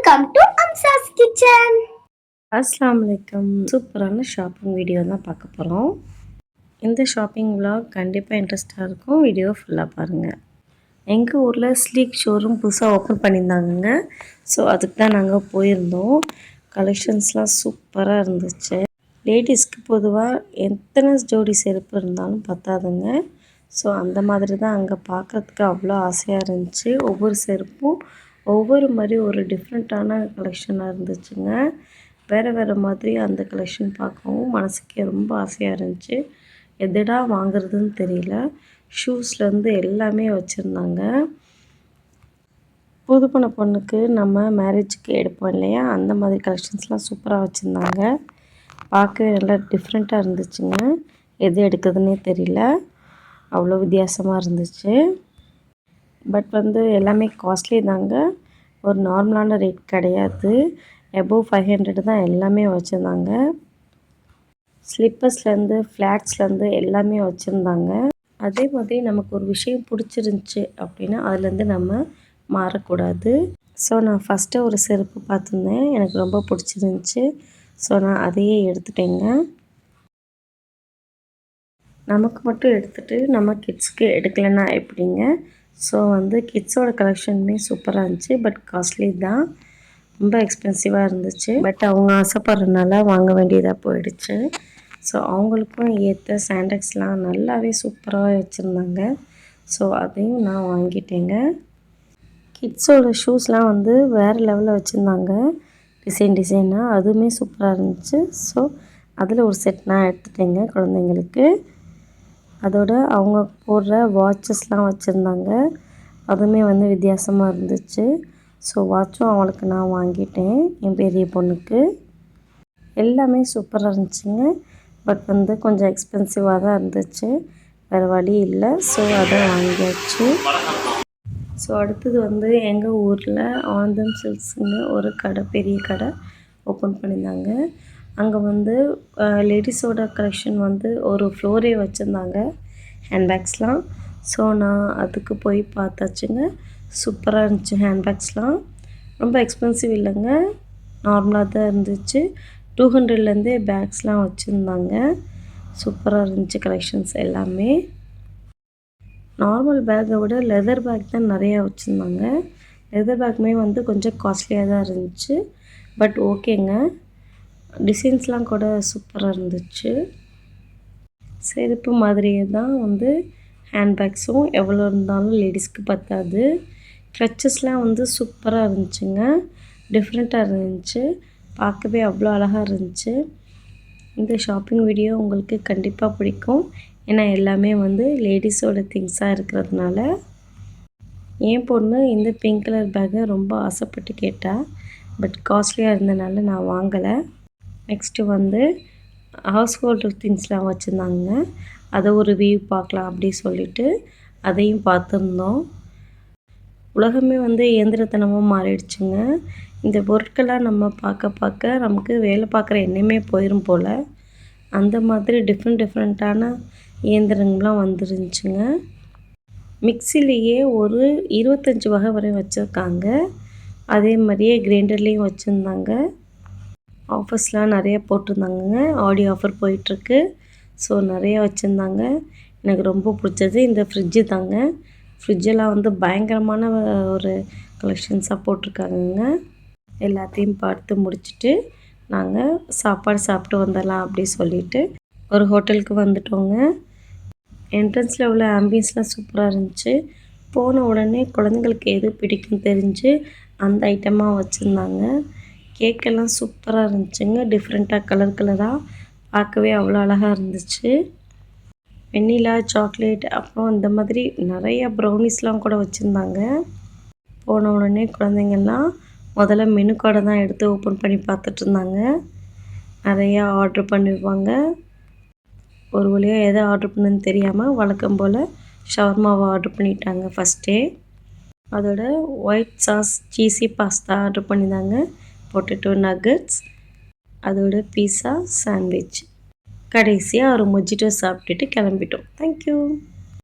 Welcome to அம்சாஸ் kitchen. அஸ்ஸலாமு அலைக்கும். சூப்பரான ஷாப்பிங் வீடியோ தான் பார்க்க போகிறோம். இந்த ஷாப்பிங் vlog கண்டிப்பாக இன்ட்ரெஸ்ட்டாக இருக்கும். வீடியோ ஃபுல்லாக பாருங்கள். எங்கள் ஊரில் ஸ்லீக் ஷோரூம் புதுசாக ஓப்பன் பண்ணியிருந்தாங்கங்க. ஸோ அதுக்கு தான் நாங்கள் போயிருந்தோம். கலெக்ஷன்ஸ்லாம் சூப்பராக இருந்துச்சு. லேடிஸ்க்கு பொதுவாக எத்தனை ஜோடி செருப்பு இருந்தாலும் பத்தாதுங்க. ஸோ அந்த மாதிரி தான் அங்கே பார்க்குறதுக்கு அவ்வளோ ஆசையாக இருந்துச்சு. ஒவ்வொரு செருப்பும் ஒவ்வொரு மாதிரி ஒரு டிஃப்ரெண்ட்டான கலெக்ஷனாக இருந்துச்சுங்க. வேறு வேறு மாதிரி அந்த கலெக்ஷன் பார்க்கவும் மனசுக்கே ரொம்ப ஆசையாக இருந்துச்சு. எதுடா வாங்குறதுன்னு தெரியல. ஷூஸ்லேருந்து எல்லாமே வச்சுருந்தாங்க. புது பொண்ணுக்கு நம்ம மேரேஜுக்கு எடுப்போம் இல்லையா, அந்த மாதிரி கலெக்ஷன்ஸ்லாம் சூப்பராக வச்சுருந்தாங்க. பார்க்கவே நல்லா டிஃப்ரெண்ட்டாக இருந்துச்சுங்க. எது எடுக்கிறதுனே தெரியல, அவ்வளோ வித்தியாசமாக இருந்துச்சு. பட் எல்லாமே காஸ்ட்லி தாங்க. ஒரு நார்மலான ரேட் கிடையாது. எபோவ் 500 தான் எல்லாமே வச்சுருந்தாங்க. ஸ்லிப்பர்ஸ்லேருந்து ஃப்ளாட்ஸ்லேருந்து எல்லாமே வச்சுருந்தாங்க. அதே மாதிரி நமக்கு ஒரு விஷயம் பிடிச்சிருந்துச்சி அப்படின்னா அதுலேருந்து நம்ம மாறக்கூடாது. ஸோ நான் ஃபஸ்ட்டு ஒரு செருப்பு பார்த்துருந்தேன், எனக்கு ரொம்ப பிடிச்சிருந்துச்சி. ஸோ நான் அதையே எடுத்துட்டேங்க. நமக்கு மட்டும் எடுத்துகிட்டு நம்ம கிட்ஸ்க்கு எடுக்கலைன்னா எப்படிங்க? ஸோ கிட்ஸோட கலெக்ஷனுமே சூப்பராக இருந்துச்சு. பட் காஸ்ட்லி தான், ரொம்ப எக்ஸ்பென்சிவாக இருந்துச்சு. பட் அவங்க ஆசைப்படுறதுனால வாங்க வேண்டியதாக போயிடுச்சு. ஸோ அவங்களுக்கும் ஏற்ற சாண்டக்ஸ்லாம் நல்லாவே சூப்பராக வச்சுருந்தாங்க. ஸோ அதையும் நான் வாங்கிட்டேங்க. கிட்ஸோட ஷூஸ்லாம் வேறு லெவலில் வச்சுருந்தாங்க, டிசைனாக. அதுவுமே சூப்பராக இருந்துச்சு. ஸோ அதில் ஒரு செட் நான் எடுத்துட்டேங்க குழந்தைங்களுக்கு. அதோட அவங்க போடுற வாட்சஸ்லாம் வச்சுருந்தாங்க. அதுவுமே வித்தியாசமாக இருந்துச்சு. ஸோ வாட்சும் அவளுக்கு நான் வாங்கிட்டேன், என் பெரிய பொண்ணுக்கு. எல்லாமே சூப்பராக இருந்துச்சுங்க. பட் கொஞ்சம் எக்ஸ்பென்சிவாக தான் இருந்துச்சு, வேறு வழி இல்லை. ஸோ அதை வாங்கியாச்சு. ஸோ அடுத்தது எங்கள் ஊரில் ஆனந்தம் சில்க்ஸுன்னு ஒரு கடை, பெரிய கடை ஓப்பன் பண்ணியிருந்தாங்க. அங்கே லேடிஸோட கலெக்ஷன் ஒரு ஃப்ளோரே வச்சுருந்தாங்க, ஹேண்ட்பேக்ஸ்லாம். ஸோ நான் அதுக்கு போய் பார்த்தாச்சுங்க. சூப்பராக இருந்துச்சு ஹேண்ட்பேக்ஸ்லாம். ரொம்ப எக்ஸ்பென்சிவ் இல்லைங்க, நார்மலாக தான் இருந்துச்சு. 200லேருந்தே பேக்ஸ்லாம் வச்சுருந்தாங்க. சூப்பராக இருந்துச்சு கலெக்ஷன்ஸ் எல்லாமே. நார்மல் பேக்கை விட லெதர் பேக் தான் நிறையா வச்சுருந்தாங்க. லெதர் பேக்குமே கொஞ்சம் காஸ்ட்லியாக தான் இருந்துச்சு. பட் ஓகேங்க, டிசைன்ஸ்லாம் கூட சூப்பராக இருந்துச்சு. செருப்பு மாதிரியே தான் ஹேண்ட்பேக்ஸும் எவ்வளோ இருந்தாலும் லேடிஸ்க்கு பத்தாது. க்ளச்சஸ்லாம் சூப்பராக இருந்துச்சுங்க, டிஃப்ரெண்ட்டாக இருந்துச்சு. பார்க்கவே அவ்வளோ அழகாக இருந்துச்சு. இந்த ஷாப்பிங் வீடியோ உங்களுக்கு கண்டிப்பாக பிடிக்கும். ஏன்னா எல்லாமே லேடிஸோட திங்ஸாக இருக்கிறதுனால. என் பொண்ணு இந்த பிங்க் கலர் பேக்கை ரொம்ப ஆசைப்பட்டு கேட்டால். பட் காஸ்ட்லியாக இருந்தனால நான் வாங்கலை. நெக்ஸ்ட்டு ஹவுஸ் ஹோல்டு திங்ஸ்லாம் வச்சுருந்தாங்க. அதை ஒரு வியூ பார்க்கலாம் அப்படி சொல்லிவிட்டு அதையும் பார்த்துருந்தோம். உலகமே இயந்திரத்தனமாக மாறிடுச்சுங்க. இந்த பொருட்கள்லாம் நம்ம பார்க்க நமக்கு வேலை பார்க்குற எண்ணமே போயிடும் போல். அந்த மாதிரி டிஃப்ரெண்ட்டான இயந்திரங்கள்லாம் வந்துருந்துச்சுங்க. மிக்சிலேயே ஒரு 25 வகை வரை வச்சுருக்காங்க. அதே மாதிரியே கிரைண்டர்லேயும் வச்சுருந்தாங்க. ஆஃபர்ஸ்லாம் நிறைய போட்டிருந்தாங்கங்க. ஆடி ஆஃபர் போயிட்டுருக்கு. ஸோ நிறையா வச்சுருந்தாங்க. எனக்கு ரொம்ப பிடிச்சது இந்த ஃப்ரிட்ஜு தாங்க. ஃப்ரிட்ஜெல்லாம் பயங்கரமான ஒரு கலெக்ஷன்ஸாக போட்டிருக்காங்கங்க. எல்லாத்தையும் பார்த்து முடிச்சுட்டு நாங்கள் சாப்பாடு சாப்பிட்டு வந்துடலாம் அப்படி சொல்லிவிட்டு ஒரு ஹோட்டலுக்கு வந்துட்டோங்க. என்ட்ரன்ஸில் உள்ள ஆம்பியன்ஸ்லாம் சூப்பராக இருந்துச்சு. போன உடனே குழந்தைங்களுக்கு எது பிடிக்கும் தெரிஞ்சு அந்த ஐட்டமாக வச்சுருந்தாங்க. கேக்கெல்லாம் சூப்பராக இருந்துச்சுங்க, டிஃப்ரெண்ட்டாக கலராக பார்க்கவே அவ்வளோ அழகாக இருந்துச்சு. வெண்ணிலா, சாக்லேட், அப்புறம் இந்த மாதிரி நிறையா ப்ரௌனிஸ்லாம் கூட வச்சுருந்தாங்க. போன உடனே குழந்தைங்கள்லாம் முதல்ல மெனு கார்டை தான் எடுத்து ஓப்பன் பண்ணி பார்த்துட்டு இருந்தாங்க. நிறையா ஆர்ட்ரு பண்ணிடுவாங்க. ஒரு வழியாக எதை ஆர்ட்ரு பண்ணுன்னு தெரியாமல் வழக்கம் போல் ஷவர்மாவை ஆர்ட்ரு பண்ணிட்டாங்க ஃபஸ்ட்டே. அதோட white sauce cheesy pasta order பண்ணியிருந்தாங்க, பொட்டேட்டோ நக்கட்ஸ், அதோட பீஸா, சாண்ட்விச். கடைசியாக ஒரு மொஜிட்டோ சாப்பிட்டுட்டு கிளம்பிட்டோம். தேங்க்யூ.